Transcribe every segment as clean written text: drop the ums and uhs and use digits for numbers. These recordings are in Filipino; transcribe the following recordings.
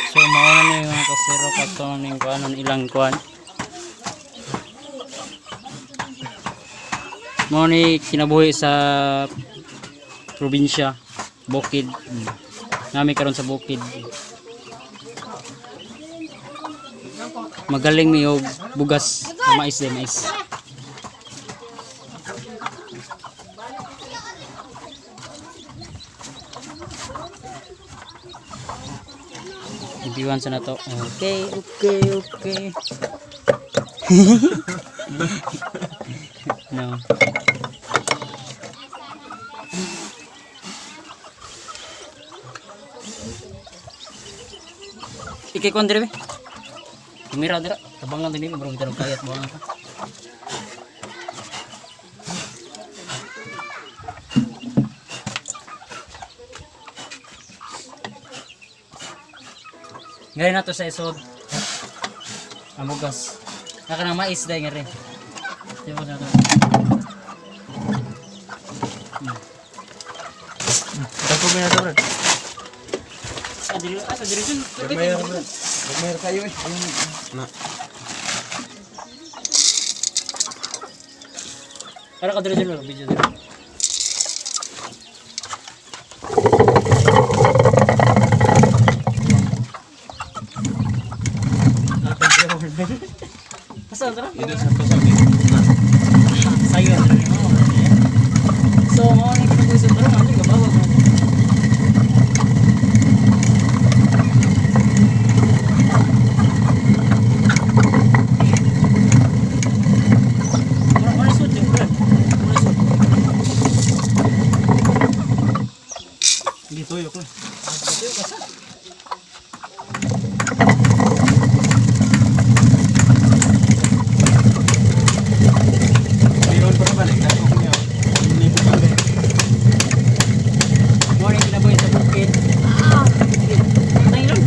So mauna ni mga kasero katon ning kuanon ilang kuan. Mao ni kinabuhi sa probinsya Bukid. Nami karon sa Bukid. Magaling mi og bugas sa mais din mais. Ibiwan sa na to. Okay. No. Ikay kon dire be. Kumira dira, tabangan din bro kita kayat buang ka. Ngayon na to sa isod. Amugas. Naka nang mais dai ngari. Di mo na to. Ako may na bro. Asa diri dun. Magmayar kayo eh. Na. Para ka diri dun video diri. Asa tara? Ini satu sabi. Sayo. So mo ni kinabuhi sa tara man gabawa mo. Dito yuk. Meron pa balik na ko niya. Ini bukan be. Morning kinabuhi sa Bukid. Tayo lang.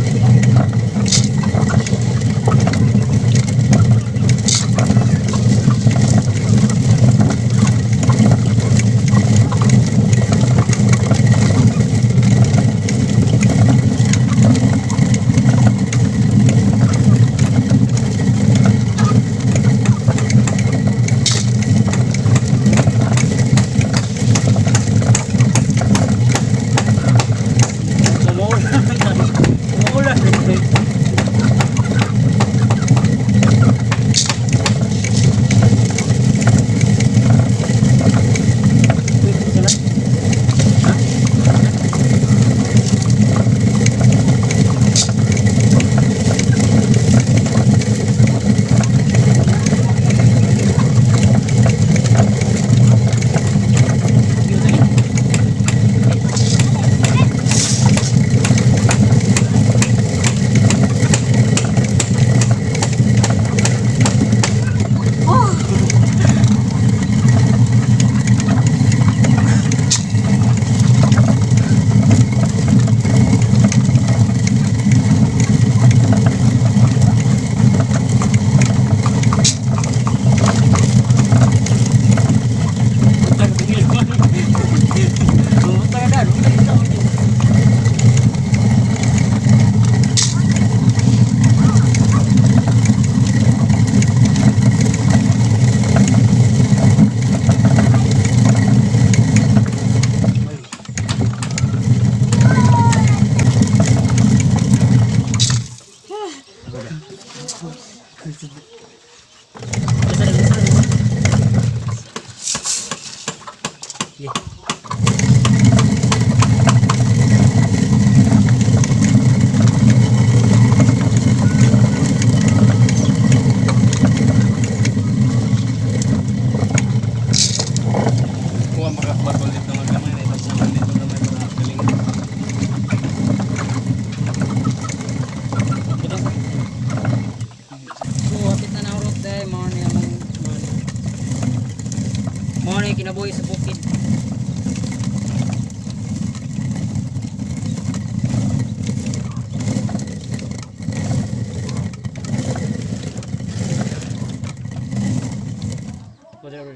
Kinabuhi sa Bukid. Whatever.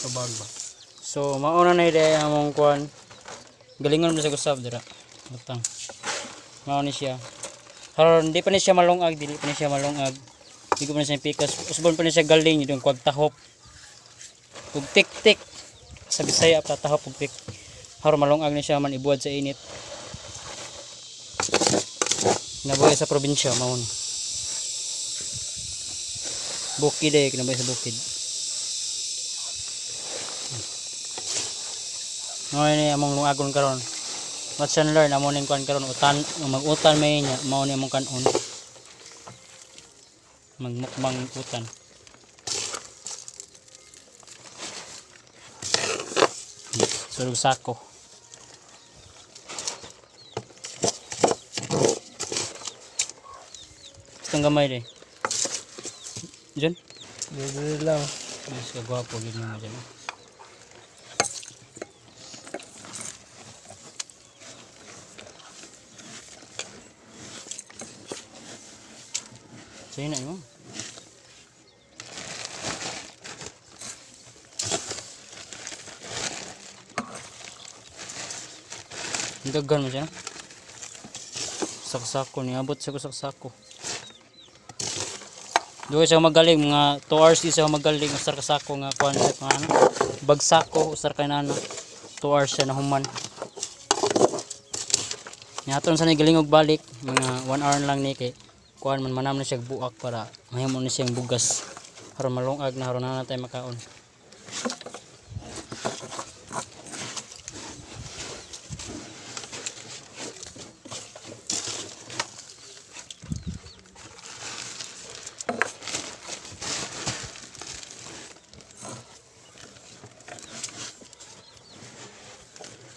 Kabag ba? So mauna na ide among kuan. Galingon mo sa gusab dira. Butang. Mao ni siya. Harun di pa ni siya malungag, dili pa ni siya malungag. Di ko pa ni siya pikas. Usbon pa ni siya galing yung kuwag tahop. Ug tik-tik. Sa Bisaya pa tahop ug tik. Harun malungag ni siya man ibuad sa init. Kinabuhi sa probinsya mao ni. Bukid kinabuhi sa Bukid. Mao ni among lungagon karon. Watch and learn amo ning kuan karon utan mag-utan may nya mao ni among kanon. Magmukbang utan. Surug sako. Itong gamay de. Diyan? Dili lang. Mas kagwapo gid mo diyan. Sa'yo na yun. Dagan mo siya. Saksako. Niabot siya ko saksako. Doon siya magaling. Mga 2 hours di siya magaling. Usar kasako nga kuhan siya. Bagsako. Usar kay nana. 2 hours siya na human. Nihaton sa galing og balik. Mga 1 hour lang ni kay kuan man manam na siya buak para mahimo na siyang bugas. Harun malungag na haron na natay makaon.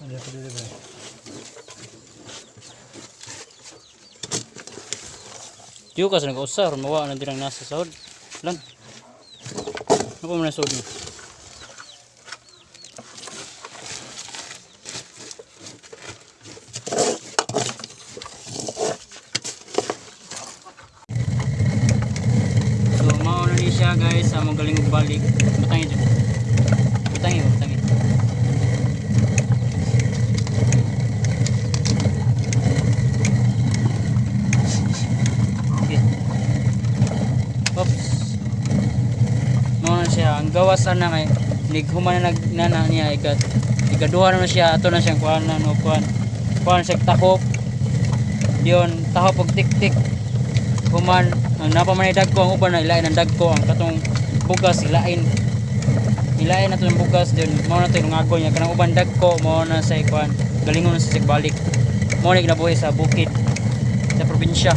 Ano pa dili ba? Diyo kasi nag-usar, mawa na dirang nasa sahod. Lang. Ano pa mo na sahod mo? So, mauna ni siya guys, sa mga galing balik. Batangi dyan. Batangi. Oops. Mo na siya ang gawas ana kay nighuman na nagnana niya ikaduha na siya ato na siyang kuan na no kuan siya tahop diyon tahop og tik-tik human ang napamanay dagko ang uban na ilain ang dagko ang katong bugas ilain na to yung bugas diyon mo na to yung agon niya kanang uban dagko mo na sa kuan galingon na sa balik mo ni kinabuhi sa Bukid sa probinsya.